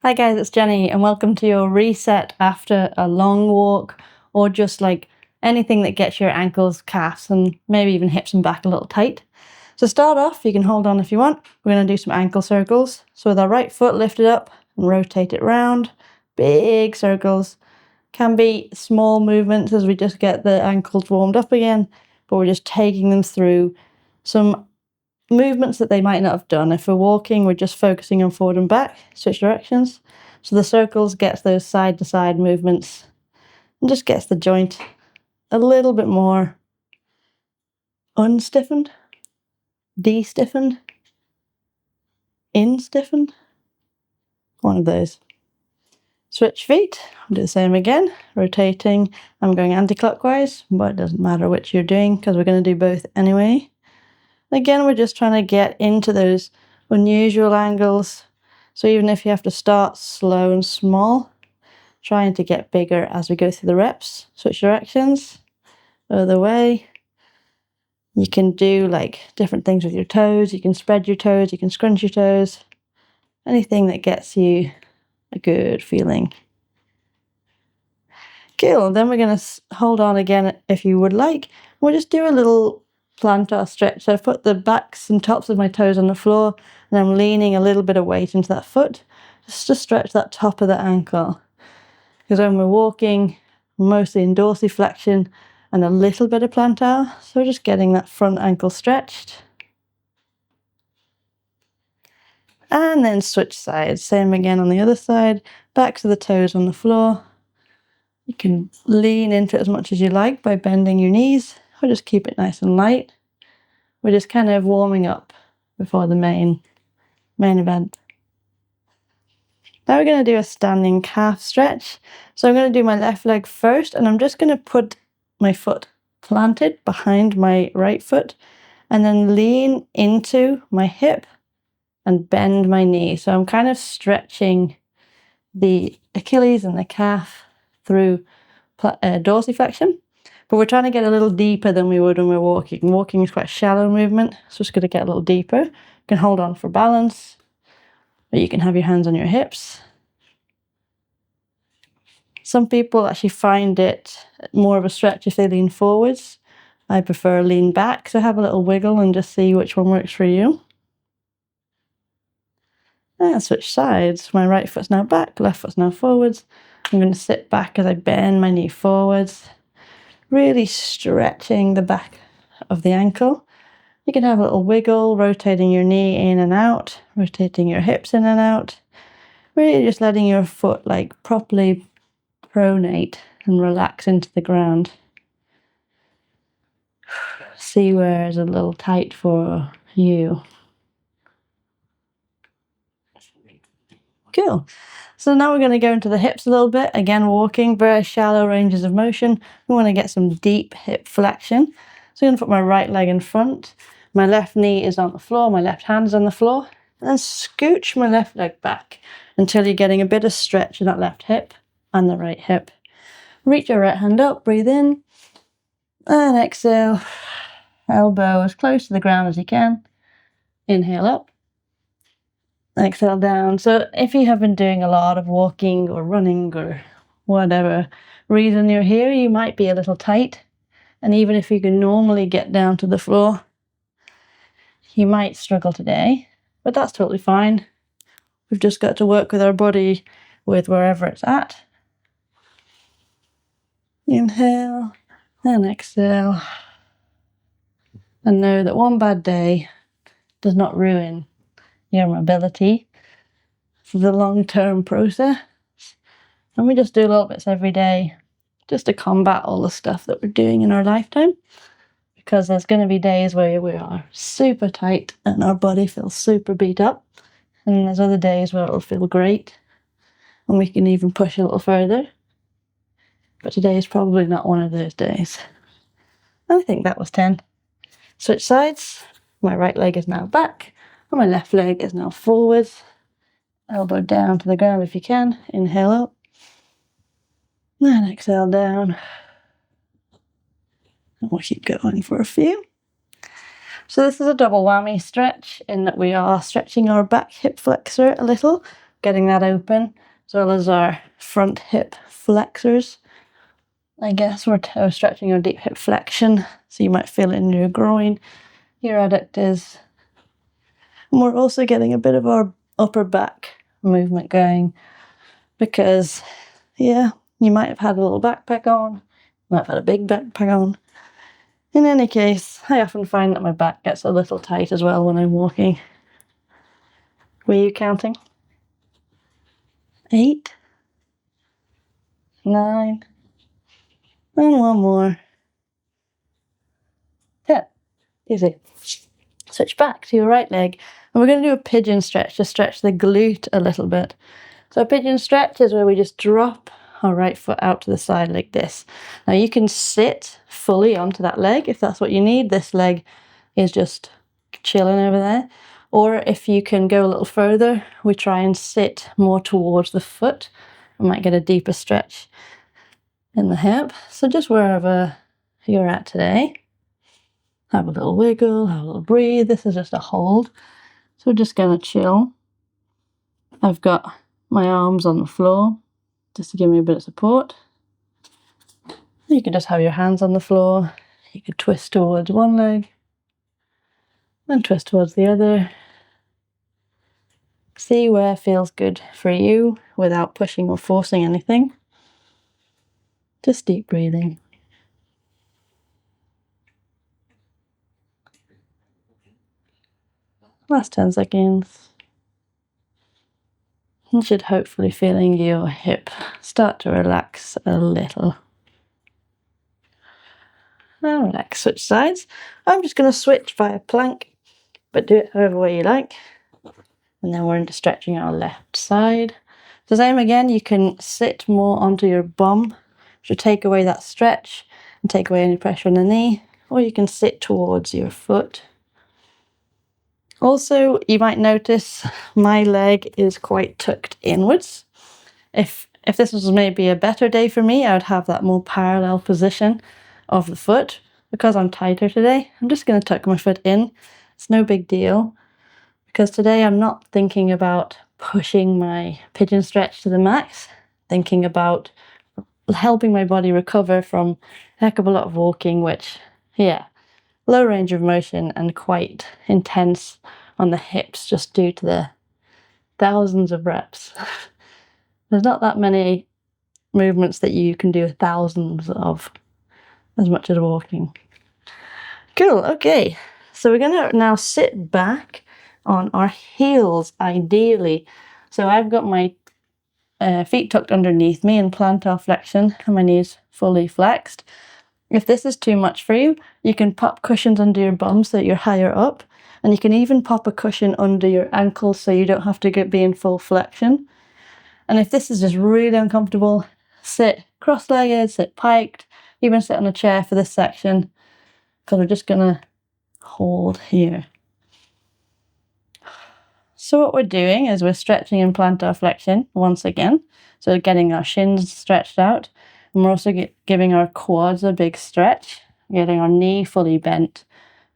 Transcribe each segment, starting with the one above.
Hi guys, it's Jenny and welcome to your reset after a long walk or just like anything that gets your ankles, calves and maybe even hips and back a little tight. So start off, you can hold on if you want. We're going to do some ankle circles. So with our right foot lifted up and rotate it round, big circles. Can be small movements as we just get the ankles warmed up again, but we're just taking them through some movements that they might not have done. If we're walking, we're just focusing on forward and back, switch directions. So the circles gets those side to side movements and just gets the joint a little bit more unstiffened, de-stiffened, in-stiffened. One of those. Switch feet, do the same again, rotating. I'm going anti-clockwise, but it doesn't matter which you're doing because we're going to do both anyway. Again, we're just trying to get into those unusual angles. So even if you have to start slow and small, trying to get bigger as we go through the reps. Switch directions, other way. You can do like different things with your toes. You can spread your toes, you can scrunch your toes. Anything that gets you a good feeling. Cool, then we're going to hold on again if you would like. We'll just do a little plantar stretch. So I've put the backs and tops of my toes on the floor and I'm leaning a little bit of weight into that foot just to stretch that top of the ankle. Because when we're walking, mostly in dorsiflexion and a little bit of plantar, so we're just getting that front ankle stretched. And then switch sides, same again on the other side, backs of the toes on the floor. You can lean into it as much as you like by bending your knees, or just keep it nice and light. We're just kind of warming up before the main event. Now we're going to do a standing calf stretch. So I'm going to do my left leg first, and I'm just going to put my foot planted behind my right foot, and then lean into my hip and bend my knee. So I'm kind of stretching the Achilles and the calf through dorsiflexion, but we're trying to get a little deeper than we would when we're walking. Walking is quite a shallow movement, so it's going to get a little deeper. You can hold on for balance, or you can have your hands on your hips. Some people actually find it more of a stretch if they lean forwards. I prefer lean back, so have a little wiggle and just see which one works for you. And switch sides. My right foot's now back, left foot's now forwards. I'm going to sit back as I bend my knee forwards, really stretching the back of the ankle. You can have a little wiggle, rotating your knee in and out, rotating your hips in and out. Really just letting your foot like properly pronate and relax into the ground. See where it's a little tight for you. Cool. So now we're going to go into the hips a little bit. Again, walking, very shallow ranges of motion. We want to get some deep hip flexion. So I'm going to put my right leg in front. My left knee is on the floor, my left hand is on the floor. And then scooch my left leg back until you're getting a bit of stretch in that left hip and the right hip. Reach your right hand up, breathe in, and exhale. Elbow as close to the ground as you can. Inhale up. Exhale down. So if you have been doing a lot of walking or running or whatever reason you're here, you might be a little tight. And even if you can normally get down to the floor, you might struggle today, but that's totally fine. We've just got to work with our body with wherever it's at. Inhale and exhale. And know that one bad day does not ruin your mobility. This is a long-term process. And we just do little bits every day just to combat all the stuff that we're doing in our lifetime. Because there's going to be days where we are super tight and our body feels super beat up. And there's other days where it'll feel great and we can even push a little further. But today is probably not one of those days. I think that was 10. Switch sides. My right leg is now back and my left leg is now forwards. Elbow down to the ground if you can. Inhale up. And exhale down. And we'll keep going for a few. So this is a double whammy stretch in that we are stretching our back hip flexor a little, getting that open, as well as our front hip flexors. I guess we're stretching our deep hip flexion, so you might feel it in your groin, your adductors. And we're also getting a bit of our upper back movement going, because, yeah, you might have had a little backpack on, you might have had a big backpack on. In any case, I often find that my back gets a little tight as well when I'm walking. Were you counting? 8, 9, and one more. 10. Easy. Switch back to your right leg, and we're going to do a pigeon stretch to stretch the glute a little bit. So a pigeon stretch is where we just drop our right foot out to the side like this. Now you can sit fully onto that leg if that's what you need. This leg is just chilling over there. Or if you can go a little further, we try and sit more towards the foot. We might get a deeper stretch in the hip. So just wherever you're at today, have a little wiggle, have a little breathe. This is just a hold. So we're just going to chill. I've got my arms on the floor just to give me a bit of support. You could just have your hands on the floor. You could twist towards one leg and twist towards the other. See where feels good for you without pushing or forcing anything. Just deep breathing. Last 10 seconds. You should hopefully feeling your hip start to relax a little. Now relax, switch sides. I'm just going to switch via plank, but do it however way you like. And then we're into stretching our left side. The same again, you can sit more onto your bum to take away that stretch and take away any pressure on the knee, or you can sit towards your foot. Also, you might notice my leg is quite tucked inwards. If this was maybe a better day for me, I would have that more parallel position of the foot. Because I'm tighter today, I'm just going to tuck my foot in. It's no big deal, because today I'm not thinking about pushing my pigeon stretch to the max, thinking about helping my body recover from a heck of a lot of walking, which, yeah, low range of motion and quite intense on the hips just due to the thousands of reps. There's not that many movements that you can do thousands of as much as walking. Cool, okay. So we're going to now sit back on our heels, ideally. So I've got my feet tucked underneath me in plantar flexion and my knees fully flexed. If this is too much for you, you can pop cushions under your bum so that you're higher up. And you can even pop a cushion under your ankles so you don't have to be in full flexion. And if this is just really uncomfortable, sit cross-legged, sit piked, even sit on a chair for this section, because we're just going to hold here. So what we're doing is we're stretching in plantar flexion once again. So getting our shins stretched out. And we're also giving our quads a big stretch, getting our knee fully bent.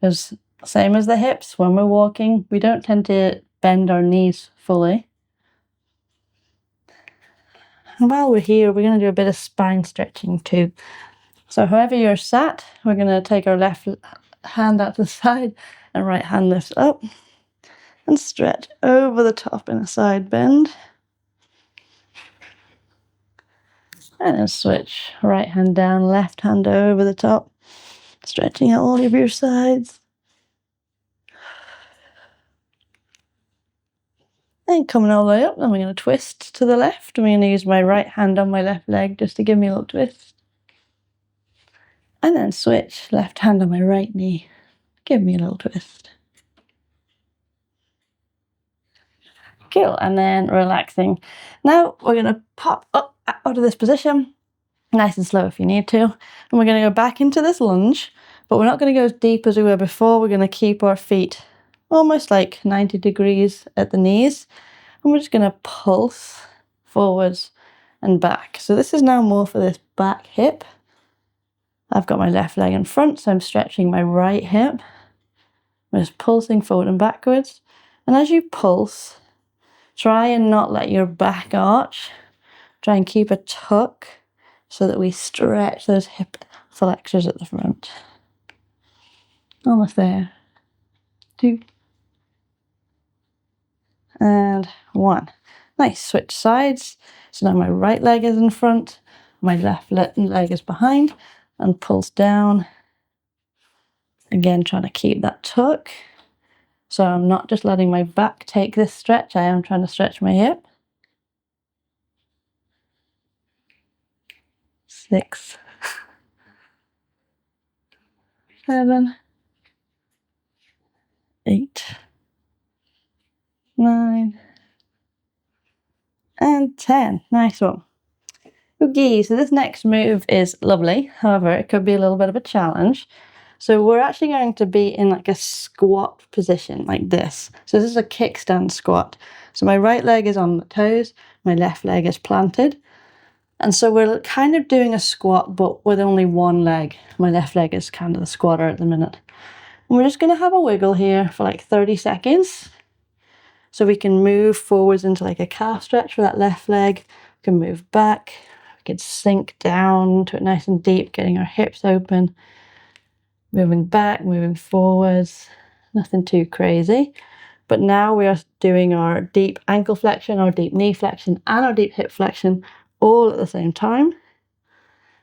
Because same as the hips, when we're walking, we don't tend to bend our knees fully. And while we're here, we're going to do a bit of spine stretching too. So however you're sat, we're going to take our left hand out to the side and right hand lifts up and stretch over the top in a side bend. And then switch, right hand down, left hand over the top, stretching out all of your sides. And coming all the way up, then we're going to twist to the left. I'm going to use my right hand on my left leg just to give me a little twist. And then switch, left hand on my right knee, give me a little twist. Cool, and then relaxing. Now we're going to pop up out of this position, nice and slow if you need to. And we're going to go back into this lunge, but we're not going to go as deep as we were before. We're going to keep our feet almost like 90 degrees at the knees. And we're just going to pulse forwards and back. So this is now more for this back hip. I've got my left leg in front, so I'm stretching my right hip. I'm just pulsing forward and backwards. And as you pulse, Try and not let your back arch. Try and keep a tuck so that we stretch those hip flexors at the front. Almost there. 2. And 1. Nice, switch sides. So now my right leg is in front, my left leg is behind, and pulls down. Again, trying to keep that tuck. So I'm not just letting my back take this stretch, I am trying to stretch my hip. 6, 7, 8, 9, and 10. Nice one. Okay, so this next move is lovely. However, it could be a little bit of a challenge. So we're actually going to be in like a squat position like this. So this is a kickstand squat. So my right leg is on the toes, my left leg is planted. And so we're kind of doing a squat, but with only one leg. My left leg is kind of the squatter at the minute. And we're just going to have a wiggle here for like 30 seconds. So we can move forwards into like a calf stretch for that left leg. We can move back. We can sink down to it nice and deep, getting our hips open. Moving back, moving forwards. Nothing too crazy. But now we are doing our deep ankle flexion, our deep knee flexion, and our deep hip flexion all at the same time,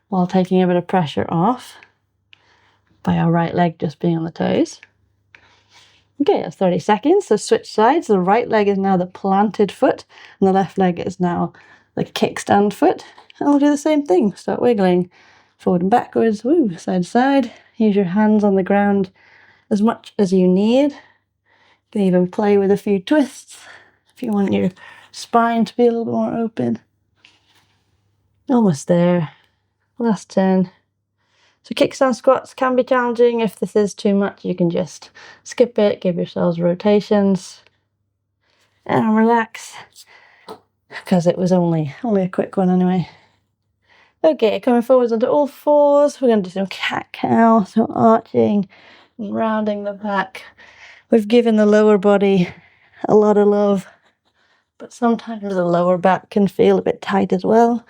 while taking a bit of pressure off by our right leg just being on the toes. Okay, that's 30 seconds. So switch sides. The right leg is now the planted foot, and the left leg is now the kickstand foot. And we'll do the same thing. Start wiggling forward and backwards, woo, side to side. Use your hands on the ground as much as you need. You can even play with a few twists if you want your spine to be a little bit more open. Almost there. Last 10. So kickstand squats can be challenging. If this is too much, you can just skip it, give yourselves rotations, and relax, because it was only a quick one anyway. Okay, coming forwards onto all fours. We're going to do some cat-cow, so arching and rounding the back. We've given the lower body a lot of love, but sometimes the lower back can feel a bit tight as well.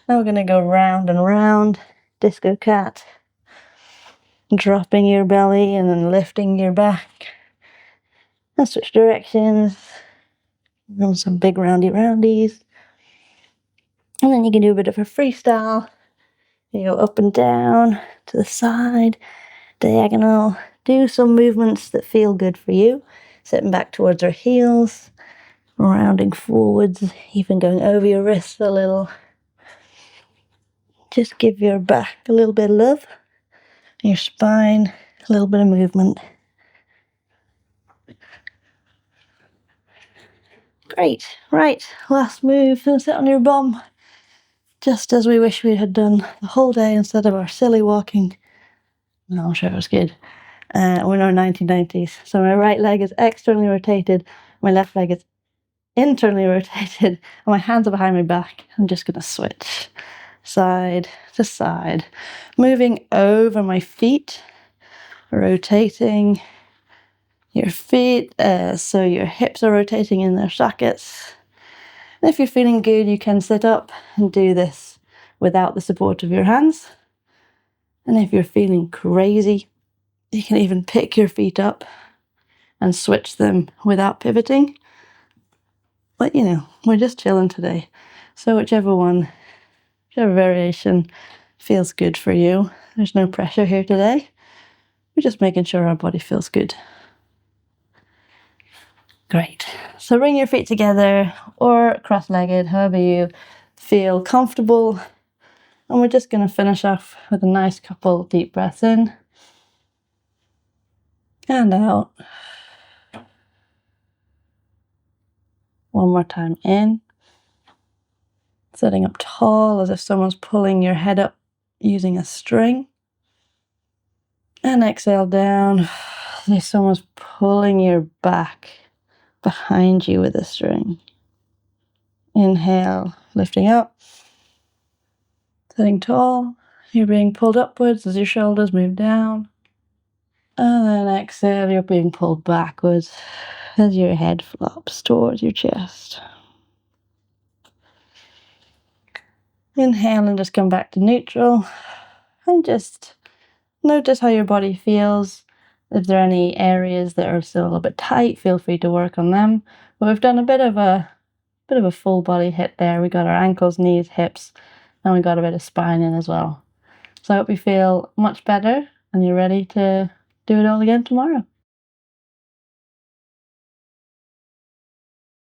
Now we're going to go round and round, disco cat, dropping your belly and then lifting your back. And switch directions. And some big roundies. And then you can do a bit of a freestyle. You go up and down, to the side, diagonal. Do some movements that feel good for you. Sitting back towards our heels, rounding forwards, even going over your wrists a little. Just give your back a little bit of love, your spine a little bit of movement. Great, right, last move, and sit on your bum, just as we wish we had done the whole day instead of our silly walking. No, I'm sure it was good. We're in our 1990s. So my right leg is externally rotated, my left leg is internally rotated, and my hands are behind my back. I'm just going to switch side to side, moving over my feet, rotating your feet so your hips are rotating in their sockets. And if you're feeling good, you can sit up and do this without the support of your hands. And if you're feeling crazy, you can even pick your feet up and switch them without pivoting. But you know, we're just chilling today. So whichever variation feels good for you. There's no pressure here today. We're just making sure our body feels good. Great. So bring your feet together or cross-legged, however you feel comfortable. And we're just going to finish off with a nice couple deep breaths in and out. One more time in. Sitting up tall as if someone's pulling your head up using a string. And exhale down as if someone's pulling your back behind you with a string. Inhale, lifting up. Sitting tall. You're being pulled upwards as your shoulders move down. And then exhale, you're being pulled backwards as your head flops towards your chest. Inhale and just come back to neutral, and just notice how your body feels. If there are any areas that are still a little bit tight, feel free to work on them. But we've done a bit of a full body hit there. We got our ankles, knees, hips, and we got a bit of spine in as well. So I hope you feel much better and you're ready to do it all again tomorrow.